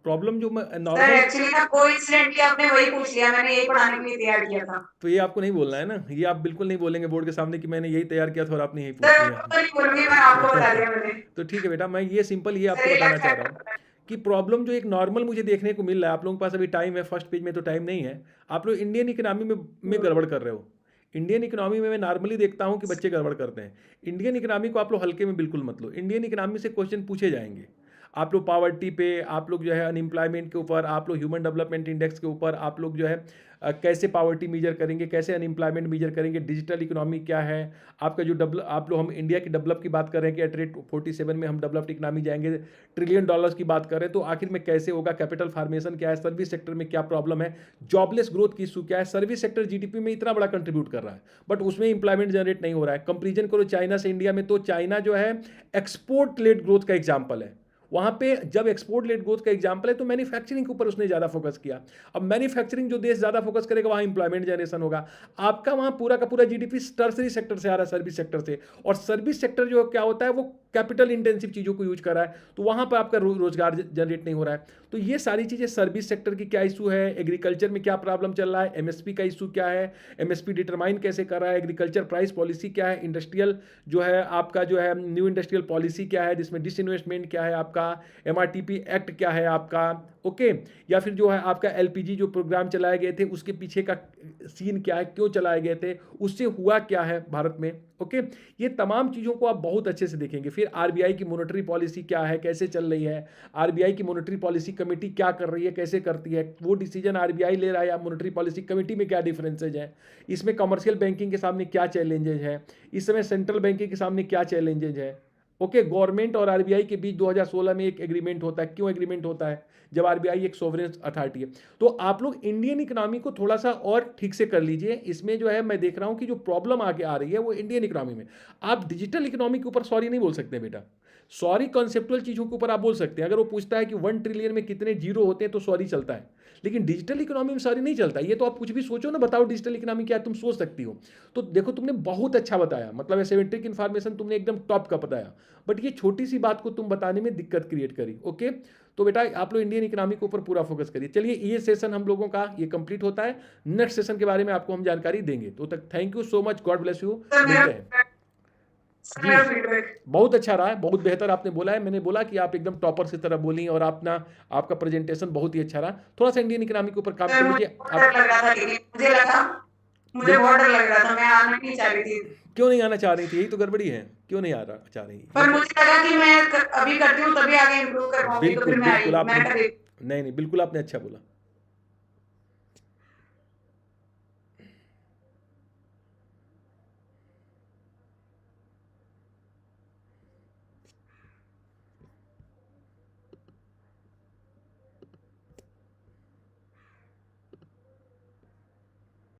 प्रॉब्लम जो नॉर्मल सर एक्चुअली ना कोइंसिडेंटली आपने वही पूछ लिया, मैंने यही पढ़ाने के लिए तैयार किया था। तो ये आपको नहीं बोलना है ना, ये आप बिल्कुल नहीं बोलेंगे बोर्ड के सामने कि मैंने यही तैयार किया था और आपने यही पूछ सर लिया। नहीं बोलूंगी, मैं आपको बता दिया मैंने। तो ठीक है बेटा, मैं ये सिंपल ये आपको बताना चाह रहा हूँ कि प्रॉब्लम जो एक नॉर्मल मुझे देखने को मिल रहा है, आप लोगों के पास अभी टाइम है, फर्स्ट पेज में तो टाइम नहीं है, आप लोग इंडियन इकोनॉमी में गड़बड़ कर रहे हो। इंडियन इकोनॉमी में मैं नॉर्मली देखता हूँ कि बच्चे गड़बड़ करते हैं। इंडियन इकोनॉमी को आप लोग हल्के में बिल्कुल मत लो। इंडियन इकोनॉमी से क्वेश्चन पूछे जाएंगे। आप लोग पॉवर्टी पे, आप लोग जो है अनएम्प्लॉयमेंट के ऊपर, आप लोग ह्यूमन डेवलपमेंट इंडेक्स के ऊपर, आप लोग जो है कैसे पॉवर्टी मेजर करेंगे, कैसे अनएम्प्लॉयमेंट मेजर करेंगे, डिजिटल इकोनॉमी क्या है आपका, जो आप लोग, हम इंडिया की डेवलप की बात कर रहे हैं कि एट रेट 47 में हम डेवलप्ड इकोनॉमी जाएंगे, $1 ट्रिलियन की बात कर रहे हैं, तो आखिर में कैसे होगा, कैपिटल फार्मेशन क्या है, सर्विस सेक्टर में क्या प्रॉब्लम है, जॉबलेस ग्रोथ की इशू क्या है। सर्विस सेक्टर जीडीपी में इतना बड़ा कंट्रीब्यूट कर रहा है बट उसमें इंप्लॉयमेंट जनरेट नहीं हो रहा है। कंपेरिजन करो चाइना से इंडिया में, तो चाइना जो है एक्सपोर्ट लेड ग्रोथ का एग्जाम्पल है। वहाँ पे जब एक्सपोर्ट लेड ग्रोथ का एग्जाम्पल है तो मैन्युफैक्चरिंग के ऊपर उसने ज़्यादा फोकस किया। अब मैन्युफैक्चरिंग जो देश ज़्यादा फोकस करेगा वहाँ इंप्लॉयमेंट जनरेशन होगा। आपका वहाँ पूरा का पूरा जीडीपी टर्सरी सेक्टर से आ रहा है, सर्विस सेक्टर से, और सर्विस सेक्टर जो क्या होता है वो कैपिटल इंटेंसिव चीज़ों को यूज कर रहा है, तो वहाँ पर आपका रोजगार जनरेट नहीं हो रहा है। तो ये सारी चीज़ें, सर्विस सेक्टर की क्या इशू है, एग्रीकल्चर में क्या प्रॉब्लम चल रहा है, एमएसपी का इशू क्या है, एमएसपी डिटरमाइन कैसे कर रहा है, एग्रीकल्चर प्राइस पॉलिसी क्या है, इंडस्ट्रियल जो है आपका जो है न्यू इंडस्ट्रियल पॉलिसी क्या है, जिसमें डिसइन्वेस्टमेंट क्या है आपका, एमआरटीपी एक्ट क्या है आपका, ओके, या फिर जो है आपका एलपीजी जो प्रोग्राम चलाए गए थे उसके पीछे का सीन क्या है, क्यों चलाए गए थे, उससे हुआ क्या है भारत में, ओके। ये तमाम चीज़ों को आप बहुत अच्छे से देखेंगे। फिर आरबीआई की मॉनेटरी पॉलिसी क्या है, कैसे चल रही है, आरबीआई की मॉनेटरी पॉलिसी कमेटी क्या कर रही है, कैसे करती है, वो डिसीजन आरबीआई ले रहा है या मॉनेटरी पॉलिसी कमेटी में क्या डिफरेंसेज है, इसमें कमर्शियल बैंकिंग के सामने क्या चैलेंजेज है, इस समय सेंट्रल बैंकिंग के सामने क्या चैलेंजेज है, ओके। गवर्नमेंट और आरबीआई के बीच 2016 में एक एग्रीमेंट होता है। क्यों एग्रीमेंट होता है? जब आरबीआई एक सोवरेन अथॉरिटी है। तो आप लोग इंडियन इकोनॉमी को थोड़ा सा और ठीक से कर लीजिए। इसमें जो है मैं देख रहा हूं कि जो प्रॉब्लम आगे आ रही है वो इंडियन इकोनॉमी में। आप डिजिटल इकोनॉमी के ऊपर सॉरी नहीं बोल सकते बेटा। सॉरी कॉन्सेप्चुअल चीज़ों के ऊपर आप बोल सकते हैं। अगर वो पूछता है कि 1 ट्रिलियन में कितने जीरो होते हैं तो सॉरी चलता है, लेकिन डिजिटल इकोनॉमी में सॉरी नहीं चलता। ये तो आप कुछ भी सोचो ना, बताओ डिजिटल इकोनॉमी क्या है, तुम सोच सकती हो। तो देखो तुमने बहुत अच्छा बताया, मतलब एसिमेट्रिक इन्फॉर्मेशन तुमने एकदम टॉप का बताया, बट ये छोटी सी बात को तुम बताने में दिक्कत क्रिएट करी, ओके। तो बेटा आप लोग इंडियन इकोनॉमी के ऊपर पूरा फोकस करिए। चलिए ये सेशन हम लोगों का ये कंप्लीट होता है। नेक्स्ट सेशन के बारे में आपको हम जानकारी देंगे। तो तक thank you so much, God bless you. मिलते हैं जी। बहुत अच्छा रहा है, बहुत बेहतर आपने बोला है। मैंने बोला कि आप एकदम टॉपर की तरह बोली और आपका प्रेजेंटेशन बहुत ही अच्छा रहा। थोड़ा सा इंडियन इकोनॉमी के ऊपर काम कर लीजिए। मुझे बहुत डर लग रहा था, मैं आना नहीं चाह रही थी। क्यों नहीं आना चाह रही थी? यही तो गड़बड़ी है, क्यों नहीं चाह रही? पर मुझे लगा कि मैं अभी करती हूँ तभी आगे इम्प्रूव कर पाऊंगी, तो फिर मैं आई। नहीं बिल्कुल आपने अच्छा बोला।